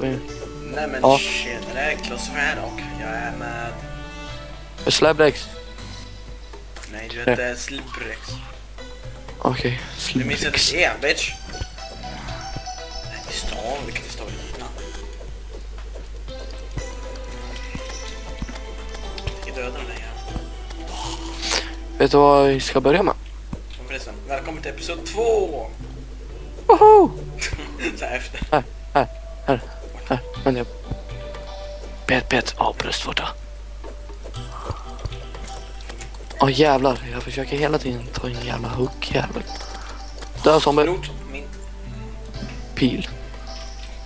vi... Nej men Ja. tjenare, Klas Färdock. Jag är med... Slabrex. Nej, du heter Slibrex. Okej, Du minns inte Slibrex. det, bitch? Nej, det stav, vilket stav är ditt namn? Jag ska döda den här jäveln. Vet du vad vi ska börja med? Och förresten, välkommen till episod 2! Woho! Så här efter. Här. Men jag... Bet, bröstvårta. Åh jävlar, jag försöker hela tiden ta en jävla huckjävel. Dö zombie. Not, min... Pil.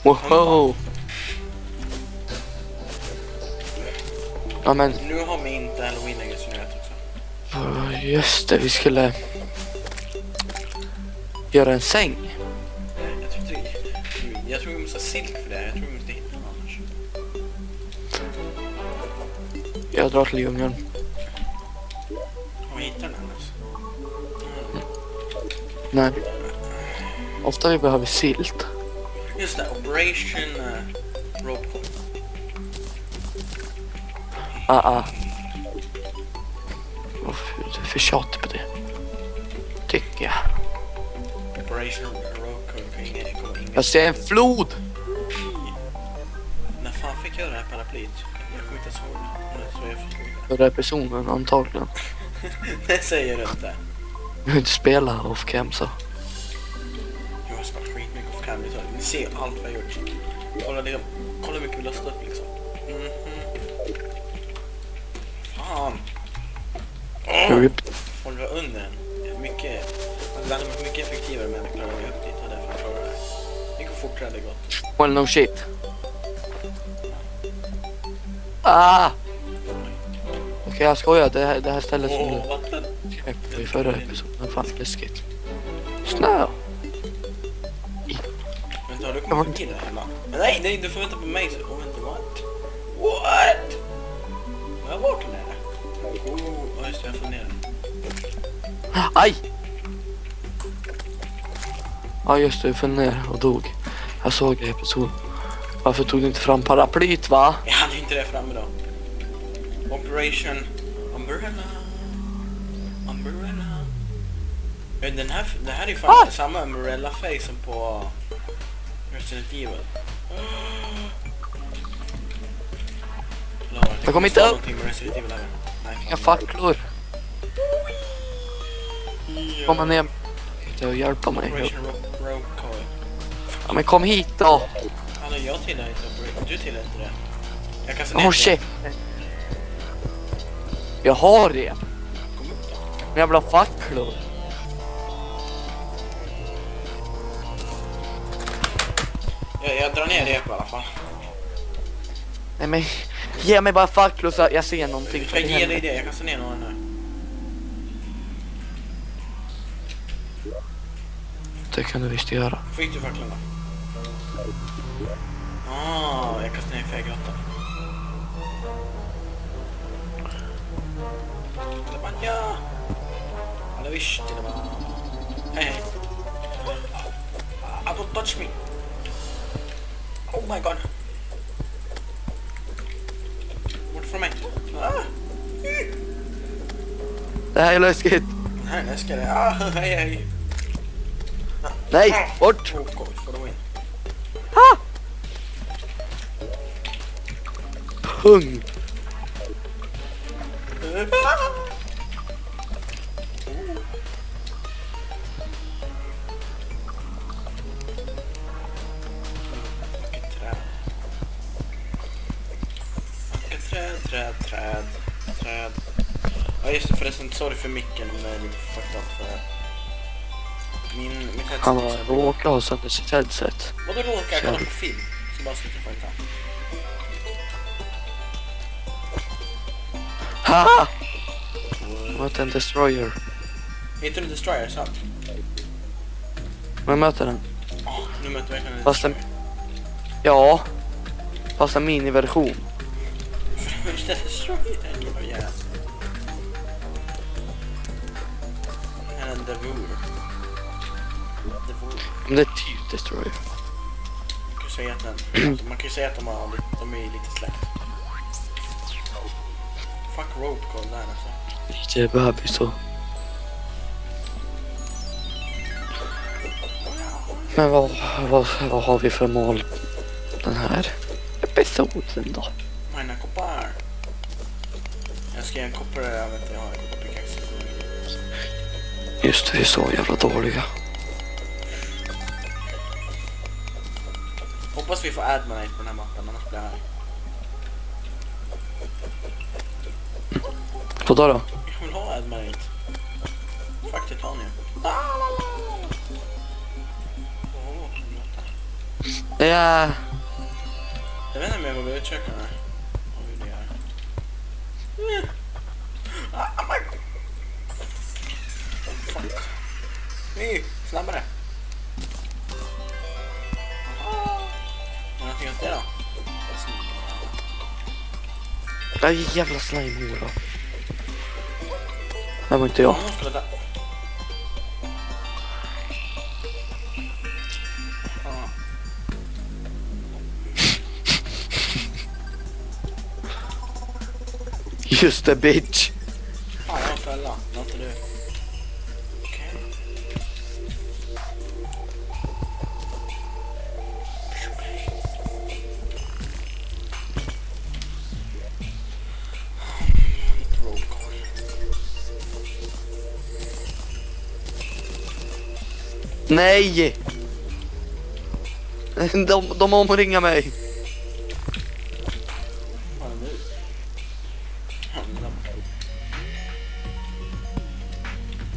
Woho! Ja men, Nu har vi inte Halloween-regisserat också. just det, vi skulle... göra en säng. Jag tror vi måste ha silk för det. Jag tror vi måste hitta den annars. Jag drar till djungeln. Har vi hittat den annars? Nej. Ofta vi behöver silt. Just det, Operation Rope. Du är för tjatig på det. Tycker jag. Operation Rope kommer ingen... Jag ser en flod! När fan fick jag det här paraplyt? Jag kommer inte ihåg det. Så jag förstod det. Den där personen antagligen. Det säger du inte. Jag vill inte spela off cam så. Jag har spelat skitmycket off cam. Ni ser allt vad jag gjort. Kolla hur mycket vi lastat upp liksom. Fan. Håller vi under den? Mycket. Det hade varit mycket effektivare men vi klarar upp dit och därför klarar det. Det går fortare det gott. Well no shit. Okej, jag skojar. Det här stället som du Vatten. skrev i förra episoden. Fan läskigt. Snö. Vänta, har du kommit förbi det här va? Men nej, du får vänta på mig så... vänta, what? Vad har varit den här? Just det, jag funderar. Aj! Ja just det, jag föll ner och dog. Jag såg det i episoden. Varför tog du inte fram paraplyt va? Jag hade ju inte det framme då. Operation Umbrella. Det här är ju fan samma Umbrella face som på Resident Evil. Jag kommer inte upp. Inga facklor. Komma ner och hjälpa mig. Ja men kom hit då. Alltså jag tillhör inte Operation. Du tillhör inte det. Jag kastar ner Åh shit. Jag har det. Kom upp då. Jävla facklor. Jag drar ner det på i alla fall. Nej men ge mig bara facklor så jag ser någonting. Jag ger dig det, jag kastar ner några nu. Det kan du visst göra. Fick du facklorna? Jag kastar ner färggatan. Ja. Alla visst det var. Hej. Don't touch me. Oh my god. Bort från mig. Det här är läskigt. Den här är läskigare. Hej. Nej, bort. Får du in. Pung. Träd. Ja just det, förresten, sorry för micken om det är lite fucked up för mitt headset. Han har råkat ha sönder sitt headset. Vadå råkar? Jag kollar på film. Så bara sluta fucka. Ha! Möter en destroyer. Heter du Destroyer sant? Men möter den. Nu möter vi verkligen en Fast en... Ja. Fast en miniversion. Första Destroyer? Ja. Här är en Devour. Men det är typ destroyer. säga att man kan ju säga att de är lite släkt. Fuck rope call där alltså. Det behöver vi så. Men vad har vi för mål den här episoden då? Mina koppar. Jag ska ge en koppar där jag vet att jag har en kopparpickaxe. Just det, vi är så jävla dåliga. Hoppas vi får admanite på den här mappen, annars blir jag arg. Vadå då? Jag vill ha admanite. Fuck titanium. Ja. Jag vet inte om jag vågar utköka den här. Vad vill jag göra? Fuck. Nej, snabbare. Men jag tycker inte det då. Nej, jävla slime då. Det var inte jag. Just det, bitch. Fan, jag har fälla. Det var inte du. Okej. Nej! De omringar mig. Vad är det nu?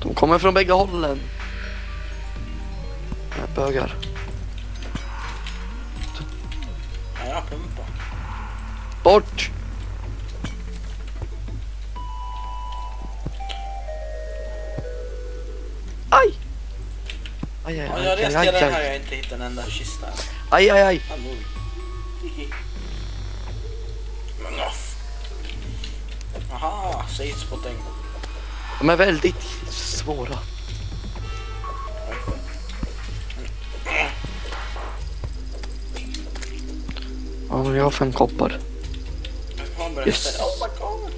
De kommer från bägge hållen. Bögar. Ja, jag pumpar. Bort! Aj! Aj, aj, Ja, aj, jag aj, reste aj, den här, aj. jag inte hittat en enda kista. Aj, aj, aj. Hallå. Men off. Aha, safe spotting. De är väldigt svåra. Ja, men jag har 5 koppar. Yes. Oh my god.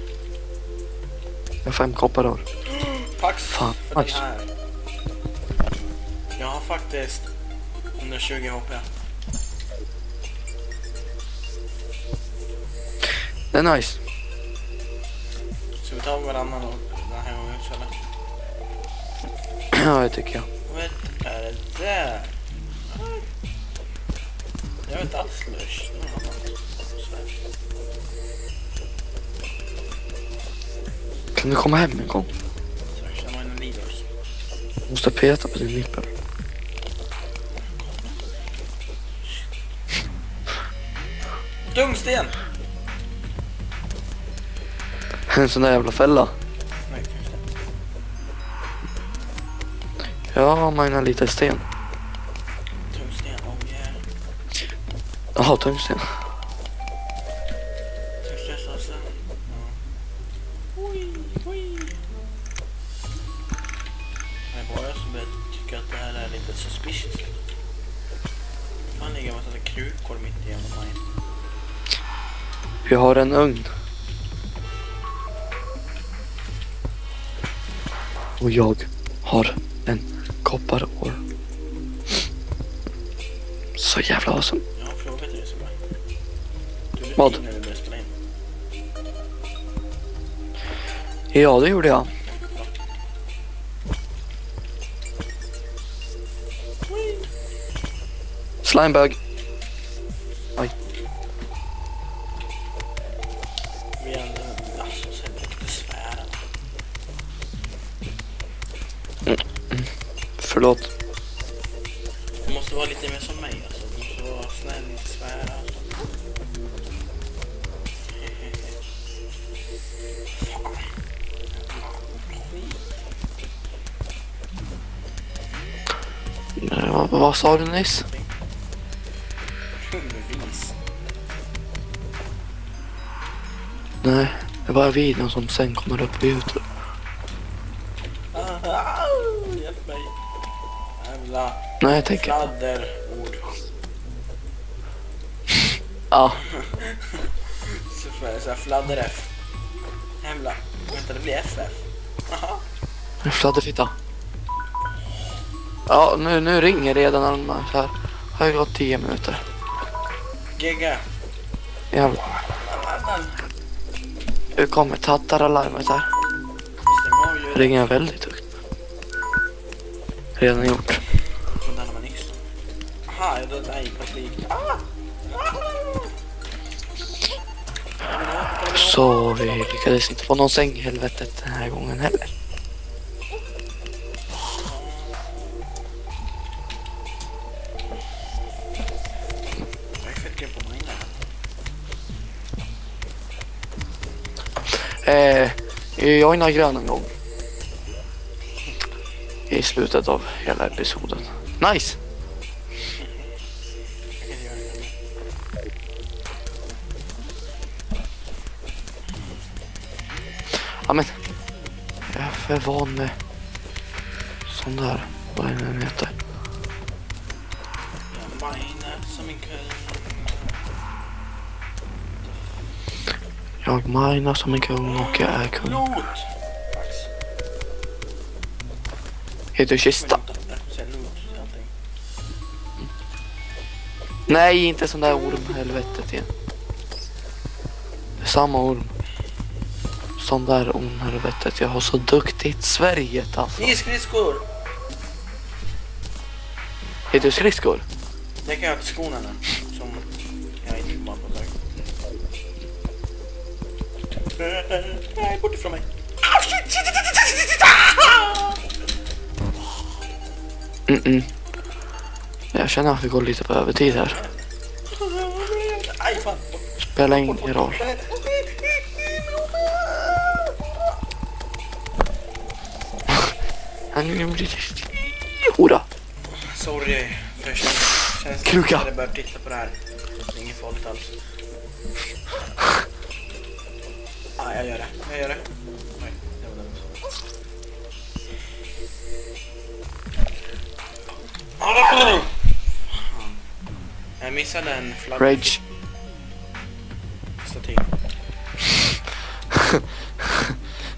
Jag har 5 koppar då. Tack Fan, för den nice. här. Jag har faktiskt 120 HP. Det är nice. Så vi tar varannan och den här gången så eller? Ja, det tycker jag. Vad är det där? Jag vet inte alls slush. Kan du komma hem en gång? Så jag känner mina leaders. Du måste peta på din nippel. Tungsten! En sån där jävla fälla. Nej, tungsten. Ja, mina lite sten. Tungsten, oh yeah. Jaha, tungsten. Tungsten såsen. Ja. Oj, oj. Det är bara jag som tycker att det här är lite suspicious. Fan ligger en massa krukor mitt igenom mig. Vi har en ugn. Och jag har en kopparår. Så jävla awesome. Jag har frågat dig som är. Du blev Vad? fin när vi började spela in. Ja, det gjorde jag. Slimebug. Aj. Vi är alltså så är det besvära. Förlåt. Du måste vara lite mer som mig alltså. Du måste vara snäll, inte svära. Fan. Nej, vad sa du nyss? Bevis. Nej, det var videon som sen kommer upp på YouTube. Hjälp mig. Jävla Nej, jag tänker. fladderord. Ja, Så här fladder F. Jävlar. Vänta, det blir FF. Aha. fladderfitta. Ja, nu ringer redan alla så här. Har ju gått 10 minuter. Gegga. Jävlar. Nu kommer tattaralarmet här. Stäng av ljudet. Ringer väldigt högt. Redan gjort. Från den har man nyss. Aha, det där gick på krig. Så vi lyckades inte få någon säng i helvetet den här gången heller. Jag är fett grym på mig Jag joinar grön en gång. I slutet av hela episoden. Nice! Jag kan inte göra det. Ja men. Jag är för van med sån där. Vad är det den heter? Jag minar som en kung. Jag minar som en kung och jag är kung. Lot! Max. Heter kista? Jag säger lot. Allting. Nej, inte sån där orm. Helvetet igen. Det är samma orm. Sån där orm. Helvetet. Jag har så duktigt Sverige alltså. Ni skridskor! Heter det skridskor? Det kan jag ha till skorna nu. Som jag inte kommer på sig. Nej, bort ifrån mig. Jag känner att vi går lite på övertid här. Aj, fan. Spelar ingen roll. Hora. Sorry, för jag känns Kruka. att jag börjar titta på det här. Det är inget farligt alls. Jag gör det. Nej, det var dumt. Jag missade en flagga. Rage. Staty.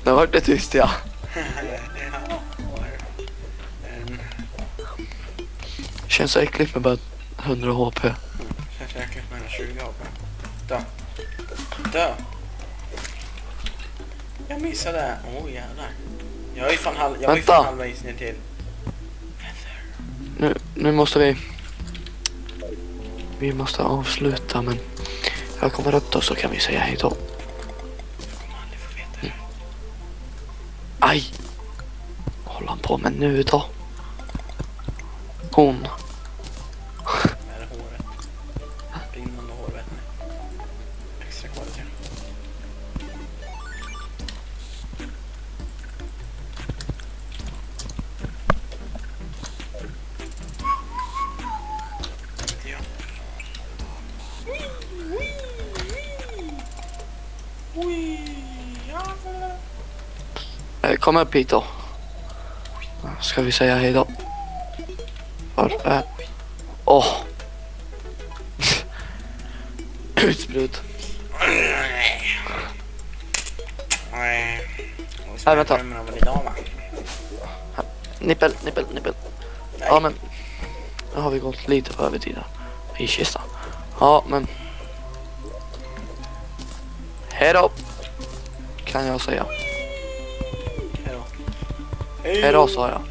Nu vart det tyst, ja. Känns så äckligt med bara 100 HP. Känns äckligt med 120 HP. Dö. Jag missade. Jävlar. Jag är fan halvvägs ner till. Nu måste vi måste avsluta, men jag kommer upp då så kan vi säga hej då. Aj! Vad håller han på med nu då? Hon. Med det håret. Brinnande håret. Extra kvalitet. Inte jag. Kom upp hit då. Ska vi säga hej då? Åh. Utsprut. Nej, vänta. Nippel. Ja, men nu har vi gått lite på övertid här i kistan. Ja, men hej då, kan jag säga. Hejdå. Hej då, sa jag.